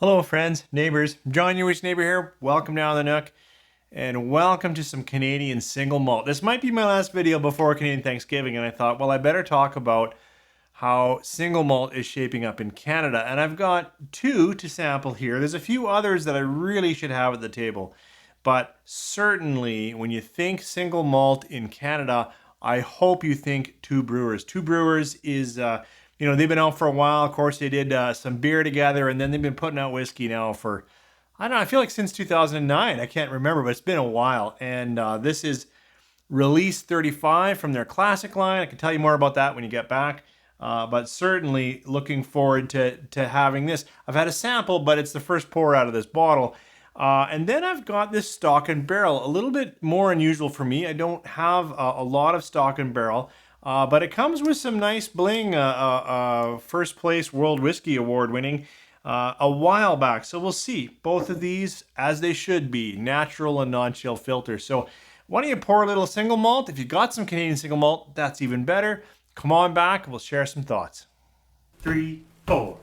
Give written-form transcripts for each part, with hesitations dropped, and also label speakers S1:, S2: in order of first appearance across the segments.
S1: Hello friends, neighbors, John, your neighbor here. Welcome down the Nook and welcome to some Canadian Single Malt. This might be my last video before Canadian Thanksgiving, and I thought, well, I better talk about how single malt is shaping up in Canada. And I've got two to sample here. There's a few others that I really should have at the table, but certainly when you think single malt in Canada, I hope you think Two Brewers. Two Brewers is they've been out for a while. Of course, they did some beer together, and then they've been putting out whiskey now for, I don't know, I feel like since 2009. I can't remember, but it's been a while. And this is release 35 from their classic line. I can tell you more about that when you get back. But certainly looking forward to having this. I've had a sample, but it's the first pour out of this bottle. And then I've got this Stock and Barrel, a little bit more unusual for me. I don't have a lot of Stock and Barrel. But it comes with some nice bling, first place World Whiskey Award winning a while back. So we'll see. Both of these, as they should be, natural and non-chill filters. So why don't you pour a little single malt? If you got some Canadian Single Malt, that's even better. Come on back, we'll share some thoughts. 3, 4.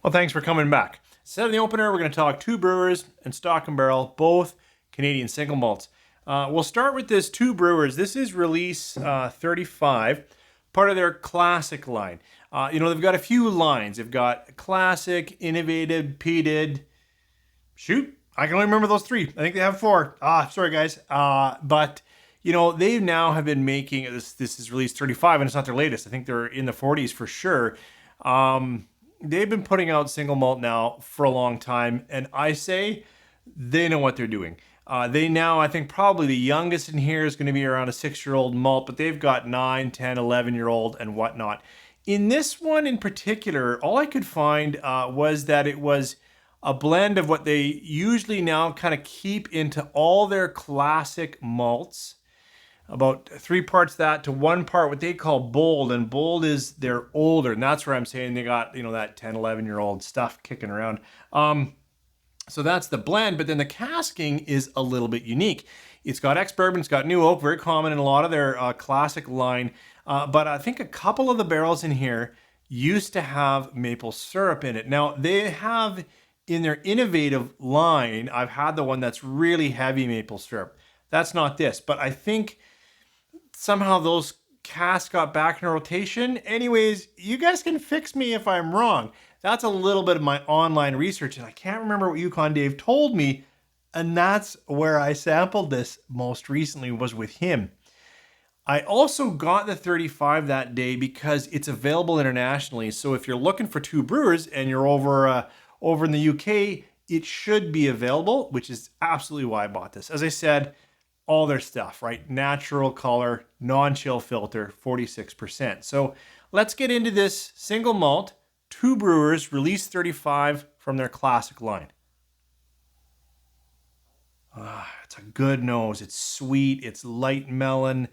S1: Well, thanks for coming back. Instead of the opener, we're going to talk Two Brewers and Stock and Barrel, both Canadian Single Malts. We'll start with this Two Brewers. This is release 35, part of their classic line. They've got a few lines. They've got classic, innovative, peated. Shoot, I can only remember those three. I think they have 4. Sorry guys. But they now have been making this. This is release 35, and it's not their latest. I think they're in the 40s for sure. They've been putting out single malt now for a long time, and I say they know what they're doing. They now, I think probably the youngest in here is going to be around a 6-year-old malt, but they've got 9, 10, 11-year-old and whatnot. In this one in particular, all I could find was that it was a blend of what they usually now kind of keep into all their classic malts. About 3 parts that to 1 part what they call bold, and bold is they're older, and that's where I'm saying they got that 10, 11-year-old stuff kicking around. So that's the blend, but then the casking is a little bit unique. It's got ex-bourbon, it's got new oak, very common in a lot of their classic line, but I think a couple of the barrels in here used to have maple syrup in it. Now they have in their innovative line, I've had the one that's really heavy maple syrup. That's not this, but I think somehow those casks got back in rotation. Anyways, you guys can fix me if I'm wrong. That's a little bit of my online research, and I can't remember what Yukon Dave told me, and that's where I sampled this most recently, was with him. I also got the 35 that day because it's available internationally. So if you're looking for Two Brewers and you're over in the UK, it should be available, which is absolutely why I bought this. As I said, all their stuff, right? Natural color, non-chill filter, 46%. So let's get into this single malt, Two Brewers, release 35 from their classic line. It's a good nose. It's sweet. It's light melon,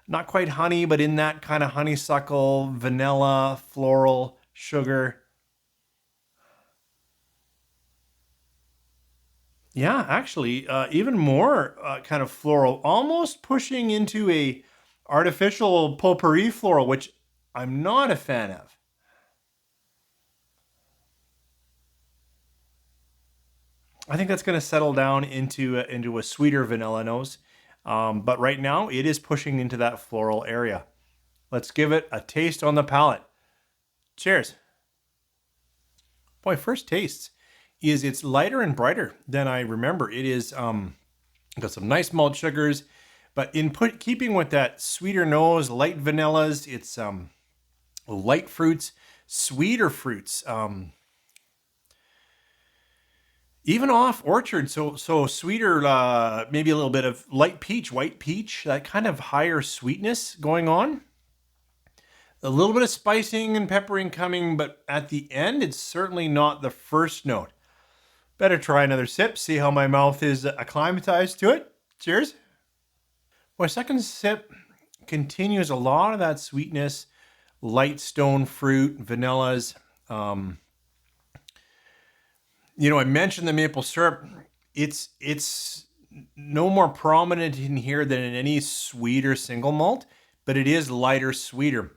S1: not quite honey, but in that kind of honeysuckle, vanilla, floral, sugar. Yeah, actually, even more kind of floral, almost pushing into a artificial potpourri floral, which I'm not a fan of. I think that's going to settle down into a sweeter vanilla nose, but right now it is pushing into that floral area. Let's give it a taste on the palate. Cheers. Boy, first tastes is it's lighter and brighter than I remember. It is got some nice malt sugars, but keeping with that sweeter nose, light vanillas, it's light fruits, sweeter fruits, even off orchard, so sweeter, maybe a little bit of light peach, white peach, that kind of higher sweetness going on. A little bit of spicing and peppering coming, but at the end, it's certainly not the first note. Better try another sip, see how my mouth is acclimatized to it. Cheers. My second sip continues a lot of that sweetness, light stone fruit, vanillas, I mentioned the maple syrup. It's no more prominent in here than in any sweeter single malt, but it is lighter, sweeter.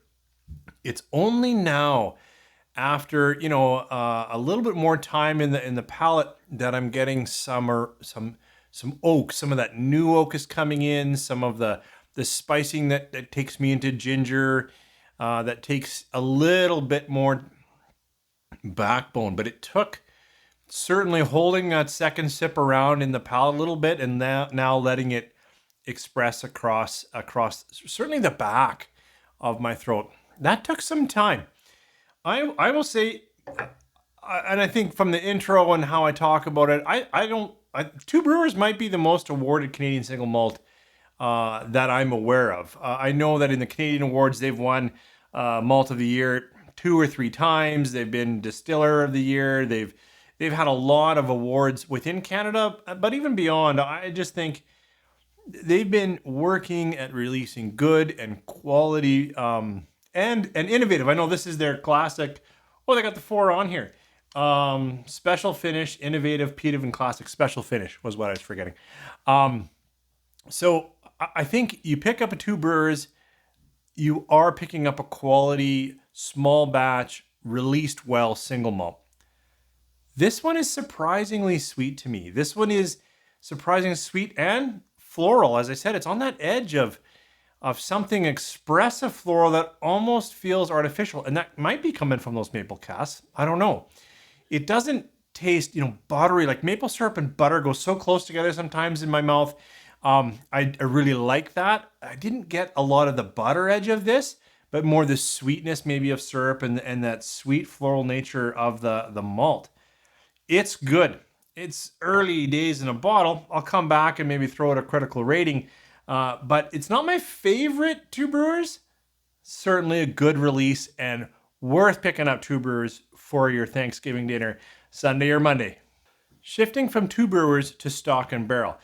S1: It's only now, after a little bit more time in the palate, that I'm getting some oak. Some of that new oak is coming in. Some of the spicing that takes me into ginger. That takes a little bit more backbone, but it took certainly holding that second sip around in the palate a little bit, and now letting it express across certainly the back of my throat. That took some time. I will say, and I think from the intro and how I talk about it, Two Brewers might be the most awarded Canadian single malt that I'm aware of. I know that in the Canadian Awards, they've won Malt of the Year 2 or 3 times. They've been Distiller of the Year. They've had a lot of awards within Canada, but even beyond. I just think they've been working at releasing good and quality and innovative. I know this is their classic. Oh, they got the 4 on here. Special finish, innovative, peative, and classic. Special finish was what I was forgetting. So I think you pick up a Two Brewers, you are picking up a quality, small batch, released well single malt. This one is surprisingly sweet to me. This one is surprisingly sweet and floral. As I said, it's on that edge of something expressive floral that almost feels artificial. And that might be coming from those maple casks. I don't know. It doesn't taste, buttery. Like maple syrup and butter go so close together sometimes in my mouth. I really like that. I didn't get a lot of the butter edge of this, but more the sweetness maybe of syrup and that sweet floral nature of the malt. It's good. It's early days in a bottle. I'll come back and maybe throw it a critical rating. But it's not my favorite Two Brewers. Certainly a good release and worth picking up Two Brewers for your Thanksgiving dinner, Sunday or Monday. Shifting from Two Brewers to Stalk and Barrel.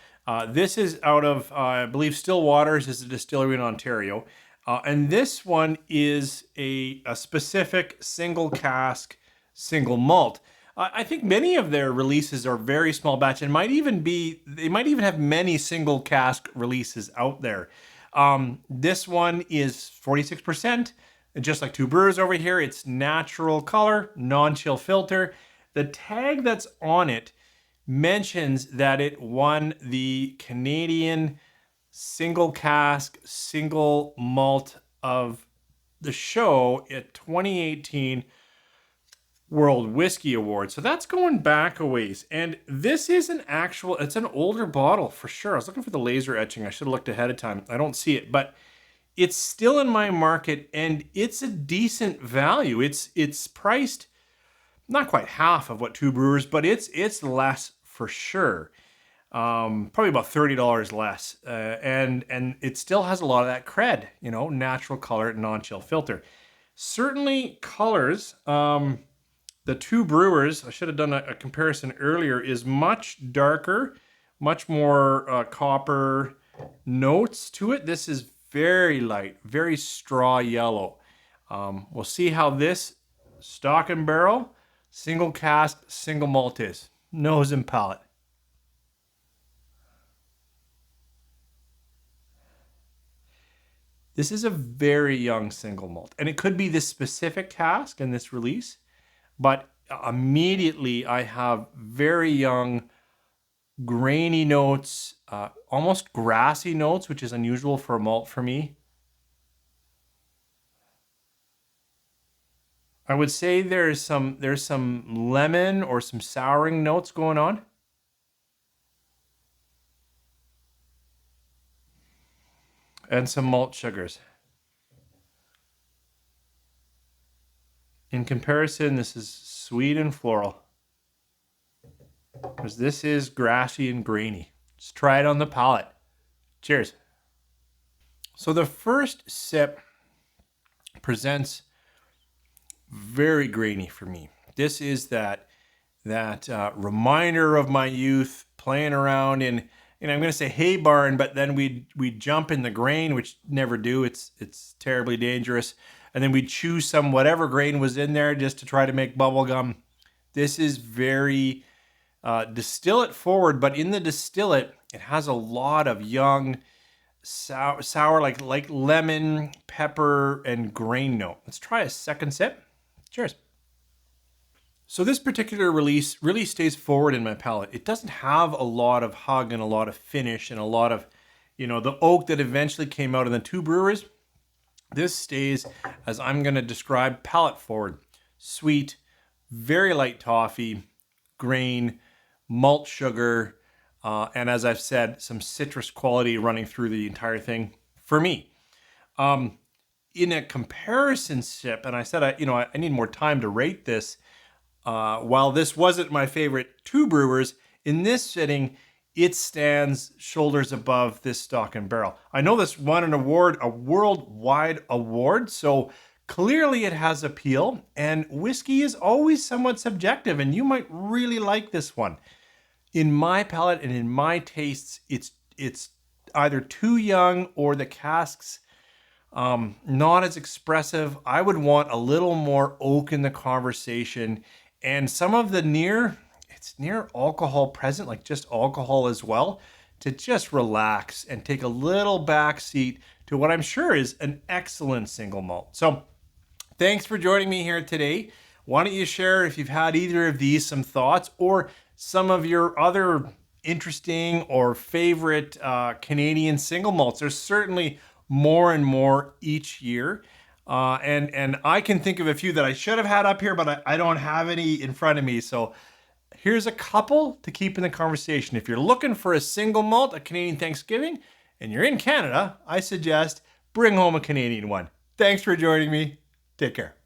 S1: This is out of, I believe, Still Waters is a distillery in Ontario. And this one is a specific single cask, single malt. I think many of their releases are very small batch and they might even have many single cask releases out there. This one is 46%, just like Two Brewers over here. It's natural color, non-chill filter. The tag that's on it mentions that it won the Canadian Single Cask, Single Malt of the show at 2018 World Whiskey Award. So that's going back a ways. And this is it's an older bottle for sure. I was looking for the laser etching. I should have looked ahead of time. I don't see it, but it's still in my market and it's a decent value. It's priced not quite half of what Two Brewers, but it's less for sure. Probably about $30 less. And it still has a lot of that cred, natural color, non-chill filter. Certainly colors, the Two Brewers, I should have done a comparison earlier, is much darker, much more copper notes to it. This is very light, very straw yellow. We'll see how this Stalk and Barrel, single cask, single malt is. Nose and palate. This is a very young single malt, and it could be this specific cask and this release, but immediately I have very young, grainy notes, almost grassy notes, which is unusual for a malt for me. I would say there's some lemon or some souring notes going on. And some malt sugars. In comparison, this is sweet and floral. Whereas this is grassy and grainy. Let's try it on the palate. Cheers. So the first sip presents very grainy for me. This is that reminder of my youth, playing around in, I'm going to say hay barn, but then we jump in the grain, which never do. It's terribly dangerous. and then we'd chew some whatever grain was in there just to try to make bubble gum. This is very distillate forward, but in the distillate, it has a lot of young, sour like lemon, pepper, and grain note. Let's try a second sip. Cheers. So this particular release really stays forward in my palate. It doesn't have a lot of hug and a lot of finish and a lot of, the oak that eventually came out of the two brewers. This stays, as I'm going to describe, palate forward. Sweet, very light toffee, grain, malt sugar, and as I've said, some citrus quality running through the entire thing for me. In a comparison sip, and I said I need more time to rate this. While this wasn't my favorite two brewers, in this sitting, it stands shoulders above this Stalk and Barrel. I know this won an award, a worldwide award, so clearly it has appeal, and whiskey is always somewhat subjective, and you might really like this one. In my palate and in my tastes, it's either too young or the casks not as expressive. I would want a little more oak in the conversation, and some of the near alcohol present, like just alcohol as well, to just relax and take a little back seat to what I'm sure is an excellent single malt. So thanks for joining me here today. Why don't you share, if you've had either of these, some thoughts or some of your other interesting or favorite Canadian single malts. There's certainly more and more each year. And I can think of a few that I should have had up here, but I don't have any in front of me. So here's a couple to keep in the conversation. If you're looking for a single malt at Canadian Thanksgiving and you're in Canada, I suggest bring home a Canadian one. Thanks for joining me. Take care.